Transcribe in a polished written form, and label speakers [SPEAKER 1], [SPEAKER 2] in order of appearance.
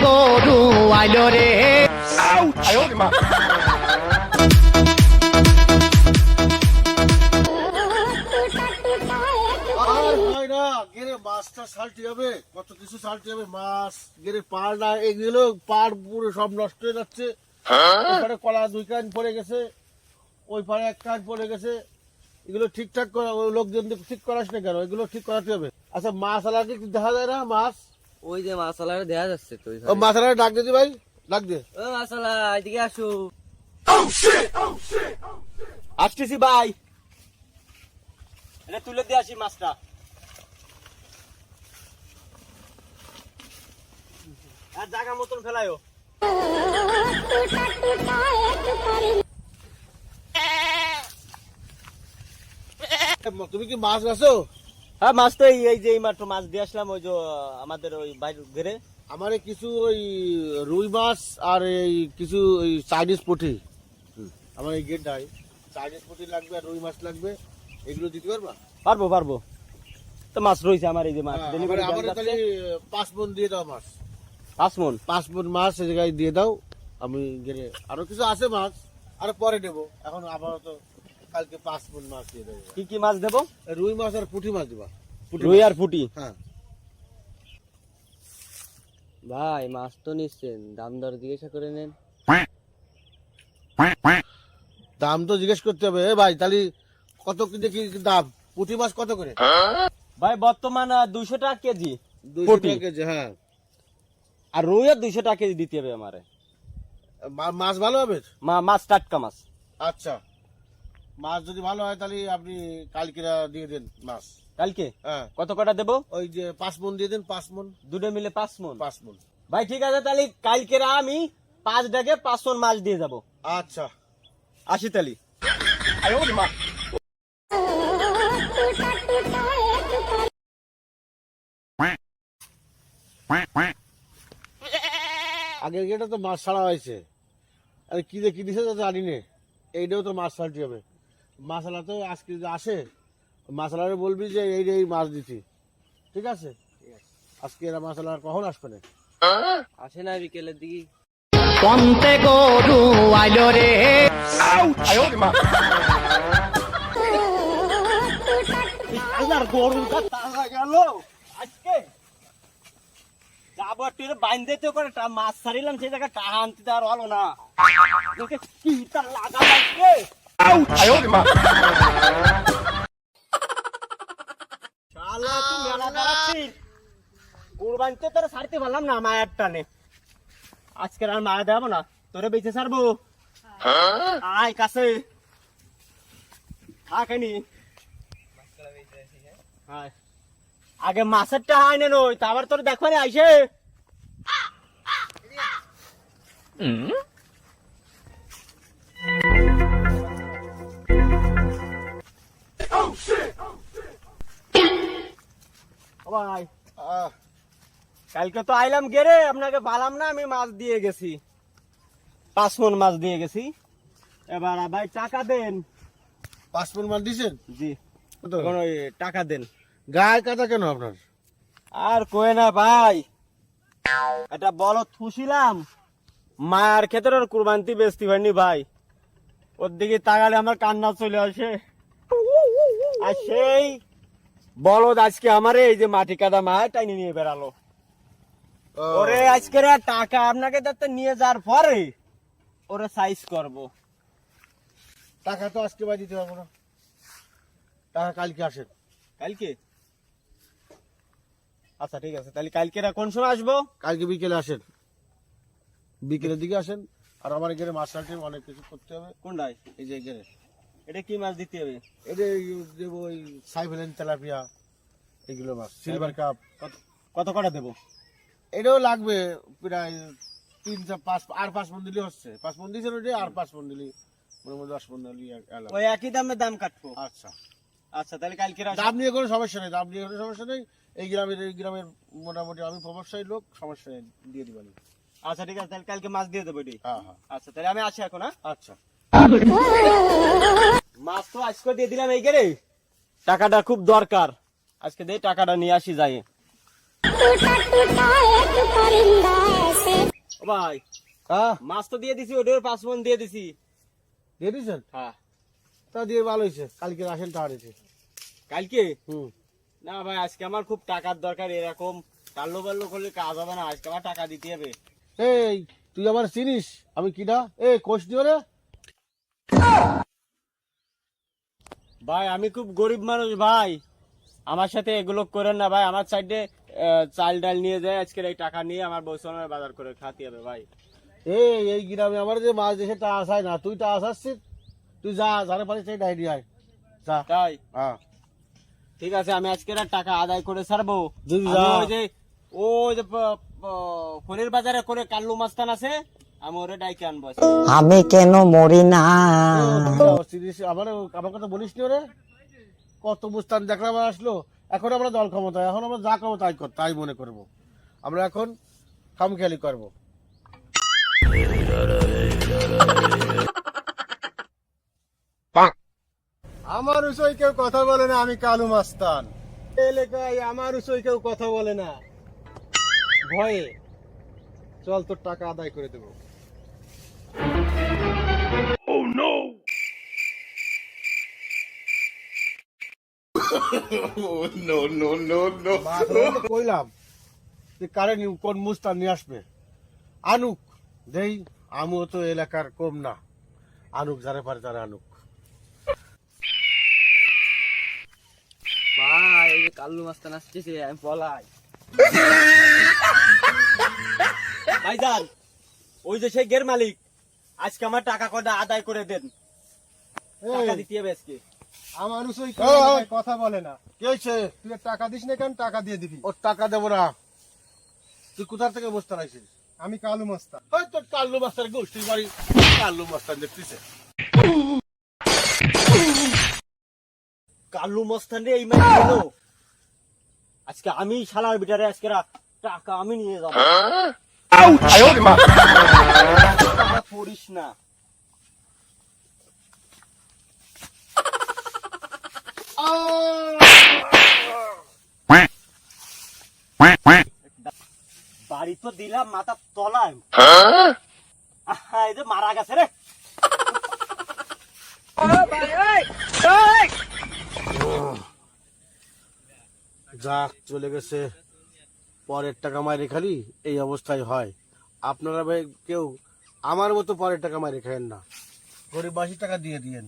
[SPEAKER 1] গরু আইলো রে।
[SPEAKER 2] মাছটা সাল্টি হবে, কত কিছু সাল্টি হবে, মাছ গেরে পাড় না, এগুলো পাড় পুরো সব নষ্ট হয়ে যাচ্ছে। ওখানে কলা 2 কান পড়ে গেছে, ওই পাড়ে 1 কান পড়ে গেছে। এগুলো ঠিকঠাক করা, ওই লোকজন ঠিক করাস না কেন? এগুলো ঠিক করাতে হবে। আচ্ছা, মাছ আলাদা কি দেখা যায় না? মাছ
[SPEAKER 3] ওই যে মাছালারে দেখা যাচ্ছে তো।
[SPEAKER 2] মাছ আলাদা ডাক দিদি ভাই, ডাক দে।
[SPEAKER 3] ও মাছালা এদিকে আসো।
[SPEAKER 4] আসতেছি ভাই, এটা তুলে দিয়ে আসি মাছটা। আর জায়গা মতন ফেলায়ও।
[SPEAKER 2] তুমি কি মাছ বেছো?
[SPEAKER 4] হ্যাঁ, মাছ তো এই যে মাত্র মাছ দিয়ে আসলাম, ওই যে আমাদের ওই বাইরে ঘেরে।
[SPEAKER 2] আমার কিছু ওই রুই মাছ আর এই কিছু ওই চাইনিজ পুঁটি, আমার এই গেটটাই চাইনিজ পুঁটি লাগবে আর রুই মাছ লাগবে। এগুলো দিতে পারবা?
[SPEAKER 4] পারবো পারবো, তো মাছ রয়েছে আমার, এই যে মাছ
[SPEAKER 2] আমার তাহলে 5 মণ দিয়ে দাও মাছ।
[SPEAKER 4] 5
[SPEAKER 2] মণ মাছ এই জায়গায় দিয়ে দাও। আমি গেলে আরো কিছু আছে মাছ, আরো পরে নেবো। এখন আপাতত কালকে 5 মণ মাছ দিয়ে দেবো।
[SPEAKER 4] কি কি মাছ দেবো?
[SPEAKER 2] রুই মাছ আর পুঁটি মাছ দিবা।
[SPEAKER 4] রুই আর পুঁটি?
[SPEAKER 2] হ্যাঁ
[SPEAKER 3] ভাই মাছ তো নিচ্ছেন, দাম দর জিজ্ঞাসা করে নেন।
[SPEAKER 2] দাম তো জিজ্ঞেস করতে হবে। ভাই তাহলে কত কি দেখি দাম? পুঁটি মাছ কত করে?
[SPEAKER 4] ভাই বর্তমান 200 টাকা কেজি
[SPEAKER 2] 200 টাকা কেজি। হ্যাঁ,
[SPEAKER 4] আর রুই আর 200 টাকা কেজি দিতে হবে আমারে।
[SPEAKER 2] মাছ ভালো হবে?
[SPEAKER 4] মাছ টাটকা মাছ।
[SPEAKER 2] আচ্ছা, মাছ যদি ভালো হয় তাহলে আপনি কালকে দিয়ে দেন মাছ।
[SPEAKER 4] কালকে?
[SPEAKER 2] হ্যাঁ।
[SPEAKER 4] কত কটা দেবো?
[SPEAKER 2] ওই যে 5 মণ দিয়ে দেন। 5 মণ
[SPEAKER 4] দুটো মিলে 5 মণ।
[SPEAKER 2] 5 মণ।
[SPEAKER 4] ভাই ঠিক আছে, তাহলে কালকে আমি 5 ডাকে 5 মণ মাছ দিয়ে যাবো।
[SPEAKER 2] আচ্ছা,
[SPEAKER 4] আসি তাহলে।
[SPEAKER 2] আগের গেটা তো মাছ ছাড়া হয়েছে, আর কি যে কি দিছে তো জানি না। এইটাও তো মাছ ছাড়তে হবে। মাছালা তো আজকে যে আসে, মাছালারে বলবি যে এই মাছ দিছি। ঠিক আছে, আজকে এরা মাছালা কখন আসবে না?
[SPEAKER 3] আসে না বিকেলের দিকে।
[SPEAKER 1] পন্তে গরু আইলো রে।
[SPEAKER 4] গরুর তাজা গেল আজকে। যাবো একটু বাইন্দে তো করে মাছ ছাড়িলাম, সেই জায়গায় টাকা আনতে আর হলো না। কি তার লাগা লাগবে। কুরবানিতে তোরা ছাড়তে পারলাম না মায়ের টানে। আজকের আর মায়া দেবো না, তোরে বেঁচে ছাড়বো। আয় কাছে থাকেনি। আগে মাছেরটা হয় না নই, তা আবার তোর দেখো রে আইসে। ভাই কালকে তো আইলাম গেরে, আপনাকে বালাম না আমি মাছ দিয়ে গেছি, 5 মণ মাছ দিয়ে গেছি। এবার ভাই টাকা দেন।
[SPEAKER 2] 5 মণ মাছ দিছেন?
[SPEAKER 4] জি, এখন ওই টাকা দেন।
[SPEAKER 2] গায়ে কাটা কেন আপনার?
[SPEAKER 4] আর কয়ে না ভাই, এটা বলো থুছিলাম, মায়ের ক্ষেত্রে ওর কুরবানি বেচতে পারিনি ভাই। ওর দিকে তাকালে আমার কান্না চলে আসে। আর সেই বলদ আজকে আমার এই যে মাটি কাদা মায় টাইনি নিয়ে বেড়ালো। ওরে আজকে টাকা আপনাকে যাতে নিয়ে যাওয়ার পরে ওরে সাইজ করব।
[SPEAKER 2] টাকা তো আজকে ভাই দিতে পারবো না, টাকা কালকে আসেন।
[SPEAKER 4] কালকে? আচ্ছা ঠিক আছে, তাহলে কালকে কোন সময় আসবো?
[SPEAKER 2] কালকে বিকেলে আসেন, বিকেলের দিকে আসেন। আর আমার এখানে মাছ সার্টে অনেক কিছু করতে হবে।
[SPEAKER 4] কোনটাই?
[SPEAKER 2] এই যে এখানে
[SPEAKER 4] এটা কি মাছ দিতে হবে?
[SPEAKER 2] এটা দেবো ওই সাইফেলেন, তেলাপিয়া, এগুলো মাছ, সিলভার কাপ।
[SPEAKER 4] কত কটা দেবো?
[SPEAKER 2] এটাও লাগবে প্রায় 3-5 আর 5 মণ দিলে হচ্ছে। 5 মণ দিয়েছেন ওইটা, আর 5 মণ দিলে মোটামুটি 10 মণ দিলে।
[SPEAKER 4] ওই একই দামে দাম কাটবো।
[SPEAKER 2] আচ্ছা
[SPEAKER 4] আচ্ছা, তাহলে কালকে
[SPEAKER 2] দাম নিয়ে কোনো সমস্যা নেই, দাম নিয়ে কোনো সমস্যা নেই। এই গ্রামের মোটামুটি আমি প্রভাবশালী লোক, সমস্যা নেই, দিয়ে দিবেন।
[SPEAKER 4] আচ্ছা ঠিক আছে, তাহলে কালকে মাছ দিয়ে দেবো।
[SPEAKER 2] হ্যাঁ হ্যাঁ,
[SPEAKER 4] আচ্ছা তাহলে আমি আসি এখন।
[SPEAKER 2] আচ্ছা।
[SPEAKER 4] মাছ তো আজকে দিয়ে দিলাম এই গেরে, টাকাটা খুব দরকার, আজকে দিয়ে টাকাটা নিয়ে আসি যাই। ভাই
[SPEAKER 2] হ্যাঁ
[SPEAKER 4] মাছ তো দিয়ে দিছি, ওটার 5 মণ দিয়ে দিছি।
[SPEAKER 2] দিয়ে দিয়েছেন?
[SPEAKER 4] হ্যাঁ
[SPEAKER 2] তা দিয়ে ভালো হয়েছে, কালকে আসেন টাকা দিতে।
[SPEAKER 4] কালকে
[SPEAKER 2] হুম।
[SPEAKER 4] না ভাই, আজকে আমার খুব টাকার দরকার। এরকম কাল্লো বাল্লো করলে কাজ হবে না, আজকে আমার টাকা দিতে হবে।
[SPEAKER 2] এই তুই আমার চিনিস আমি কিনা? কোষ দিও রে।
[SPEAKER 4] ভাই আমি খুব গরিব মানুষ ভাই, আমার সাথে এগুলো করেন না ভাই। আমার সাইডে চাল ডাল নিয়ে যায়, আজকের এই টাকা নিয়ে আমার বৌসনের বাজার করে খাতে হবে ভাই।
[SPEAKER 2] এই গ্রামে আমার যে মাছ দেশে টা আসায় না, তুই টা আসাচ্ছিস, তুই যা যারে পারিস সেই ডাইরি আয় যা।
[SPEAKER 4] তাই
[SPEAKER 2] হ্যাঁ
[SPEAKER 4] ঠিক আছে, আমি আজকের আর টাকা আদায় করে ছাড়বো।
[SPEAKER 2] যদি
[SPEAKER 4] আমি
[SPEAKER 2] যা।
[SPEAKER 4] ওই যে ফরির বাজারে করে কাল্লু মাস্তান আছে, আমি ওরে ডাইকে আনবো।
[SPEAKER 1] আমি কেন মরি না?
[SPEAKER 2] আমার আমার কথা বলিস নি ওরে, কত বুস্তান দেখলাম আর আসলো। এখন আমরা দল ক্ষমতা, এখন আমরা যা করবো তাই মনে করবো। আমরা এখন খামখেয়ালি করবো।
[SPEAKER 5] আমার উসই কেউ কথা বলে না, আমি কালু মাস্তান। এলাকায় আমার উসই কেউ কথা বলে না, ভয়ে। চল তোর টাকা আদায় করে দেবো।
[SPEAKER 2] কইলাম যে কারে কোন মুস্তান নিয়ে আসবে, আনুক দেই। আমিও তো এলাকার কম না, আনুক যারে পারে তারা আনুক।
[SPEAKER 3] ভাই এই যে কাল্লু মাস্তান আসতেছে, আমি পলাই।
[SPEAKER 4] ভাইজান, ওই যে সেই গের মালিক, আজকে আমার টাকা কটা আদায় করে দেন, টাকা দিতে হবে আজকে।
[SPEAKER 5] আমার উসই কেউ এলাকায় কথা বলে না।
[SPEAKER 2] কি হয়েছে?
[SPEAKER 5] তুই আর টাকা দিস না কেন? টাকা দিয়ে দিবি।
[SPEAKER 2] ওর টাকা দেবো না। তুই কোথা থেকে মুস্তান আইছিস?
[SPEAKER 5] আমি কালু মাস্তান।
[SPEAKER 2] ওই তোর কাল্লু মাস্টার গোষ্ঠীর বাড়ি, কাল্লু মাস্টার দেখতেছে।
[SPEAKER 4] কাল্লু মস্তান রে এই মাইক হলো, আজকে আমি শালার বিটারে আজকে টাকা আমি নিয়ে যাবো। টাকা পড়িস না। বাড়ি তো দিলাম মাথার তলায়, এই যে মারা গেছে রে।
[SPEAKER 2] যাক চলে গেছে, পরের টাকা মাইরে খালি এই অবস্থায় হয়। আপনারা ভাই কেউ আমার মতো পরের টাকা মাইরে খায়েন না, গরিব বাসি টাকা দিয়ে দিয়েন।